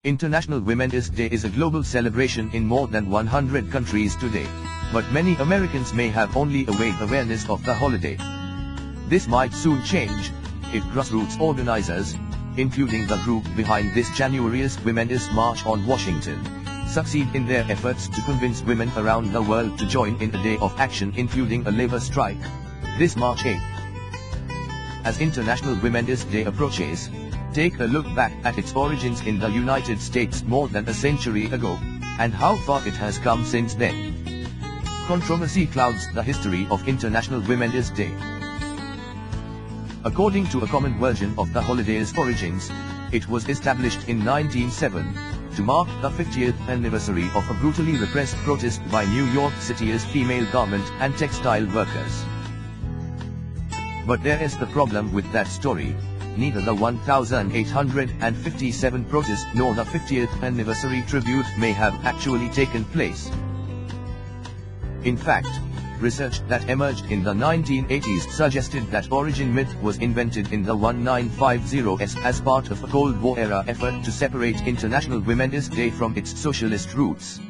International Women's Day is a global celebration in more than 100 countries today, but many Americans may have only a vague awareness of the holiday. This might soon change if grassroots organizers, including the group behind this January's Women's March on Washington, succeed in their efforts to convince women around the world to join in a day of action, including a labor strike, this March 8th. As International Women's Day approaches, take a look back at its origins in the United States more than a century ago, and how far it has come since then. Controversy clouds the history of International Women's Day. According to a common version of the holiday's origins, it was established in 1907, to mark the 50th anniversary of a brutally repressed protest by New York City's female garment and textile workers. But there is the problem with that story. Neither the 1857 protest nor the 50th anniversary tribute may have actually taken place. In fact, research that emerged in the 1980s suggested that origin myth was invented in the 1950s as part of a Cold War-era effort to separate International Women's Day from its socialist roots.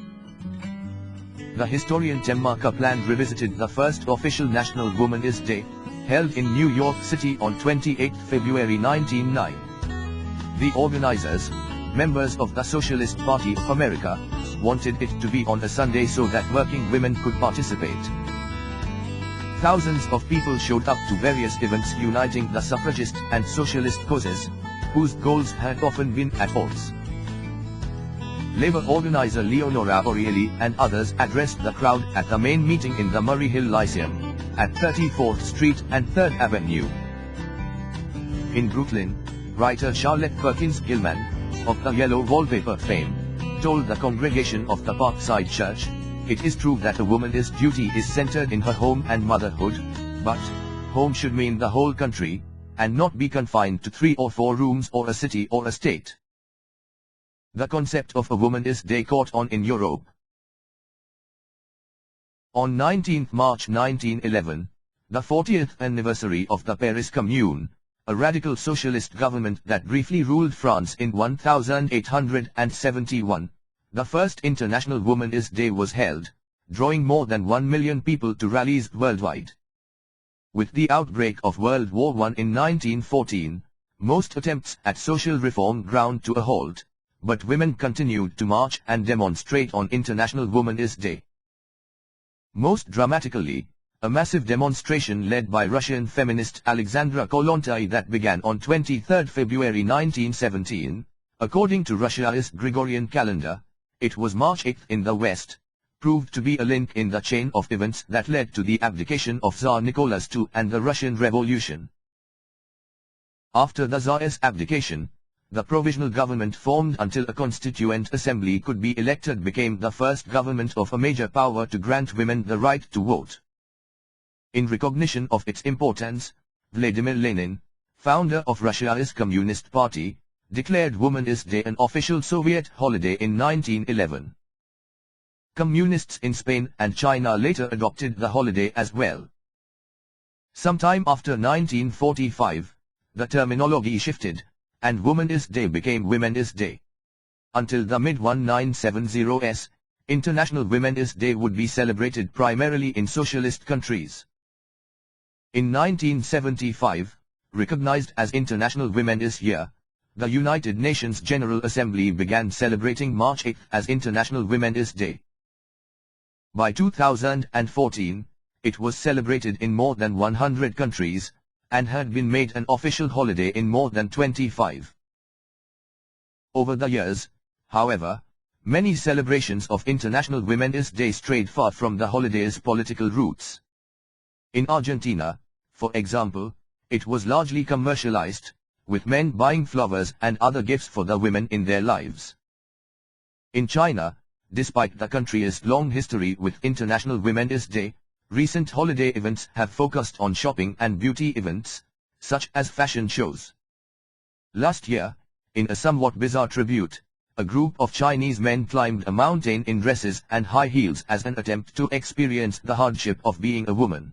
The historian Temma Kaplan revisited the first official National Women's Day, held in New York City on 28 February 1909. The organizers, members of the Socialist Party of America, wanted it to be on a Sunday so that working women could participate. Thousands of people showed up to various events uniting the suffragist and socialist causes, whose goals had often been at odds. Labor organizer Leonora Orieli and others addressed the crowd at the main meeting in the Murray Hill Lyceum, at 34th Street and 3rd Avenue. In Brooklyn, writer Charlotte Perkins Gilman, of the Yellow Wallpaper fame, told the congregation of the Parkside Church, "It is true that a woman's duty is centered in her home and motherhood, but home should mean the whole country, and not be confined to 3 or 4 rooms or a city or a state." The concept of a Women's Day caught on in Europe. On 19 March 1911, the 40th anniversary of the Paris Commune, a radical socialist government that briefly ruled France in 1871, the first International Women's Day was held, drawing more than 1 million people to rallies worldwide. With the outbreak of World War I in 1914, most attempts at social reform ground to a halt, but women continued to march and demonstrate on International Women's Day. Most dramatically, a massive demonstration led by Russian feminist Alexandra Kollontai that began on 23 February 1917, according to Russia's Gregorian calendar, it was March 8 in the West, proved to be a link in the chain of events that led to the abdication of Tsar Nicholas II and the Russian Revolution. After the Tsar's abdication, the provisional government formed until a constituent assembly could be elected became the first government of a major power to grant women the right to vote. In recognition of its importance, Vladimir Lenin, founder of Russia's Communist Party, declared Women's Day an official Soviet holiday in 1911. Communists in Spain and China later adopted the holiday as well. Sometime after 1945, the terminology shifted, and Women's Day became Women's Day. Until the mid-1970s, International Women's Day would be celebrated primarily in socialist countries. In 1975, recognized as International Women's Year, the United Nations General Assembly began celebrating March 8 as International Women's Day. By 2014, it was celebrated in more than 100 countries, and had been made an official holiday in more than 25. Over the years, however, many celebrations of International Women's Day strayed far from the holiday's political roots. In Argentina, for example, it was largely commercialized, with men buying flowers and other gifts for the women in their lives. In China, despite the country's long history with International Women's Day, recent holiday events have focused on shopping and beauty events, such as fashion shows. Last year, in a somewhat bizarre tribute, a group of Chinese men climbed a mountain in dresses and high heels as an attempt to experience the hardship of being a woman.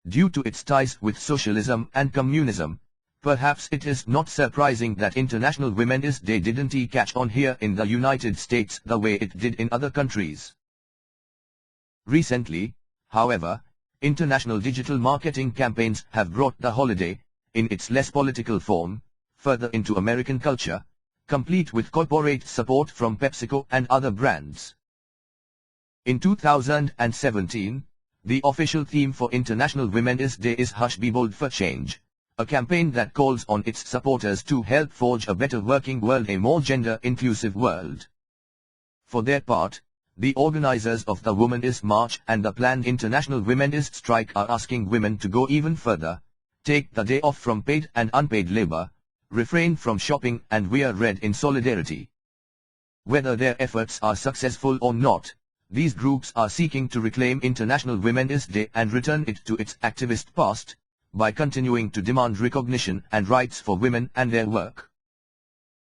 Due to its ties with socialism and communism, Perhaps it is not surprising that International Women's Day didn't catch on here in the United States the way it did in other countries. Recently, however, international digital marketing campaigns have brought the holiday, in its less political form, further into American culture, complete with corporate support from PepsiCo and other brands. In 2017, the official theme for International Women's Day is Hush Be Bold for Change, a campaign that calls on its supporters to help forge a better working world, a more gender-inclusive world. For their part, the organizers of the Women's March and the planned International Women's Strike are asking women to go even further, take the day off from paid and unpaid labor, refrain from shopping and wear red in solidarity. Whether their efforts are successful or not, these groups are seeking to reclaim International Women's Day and return it to its activist past, by continuing to demand recognition and rights for women and their work.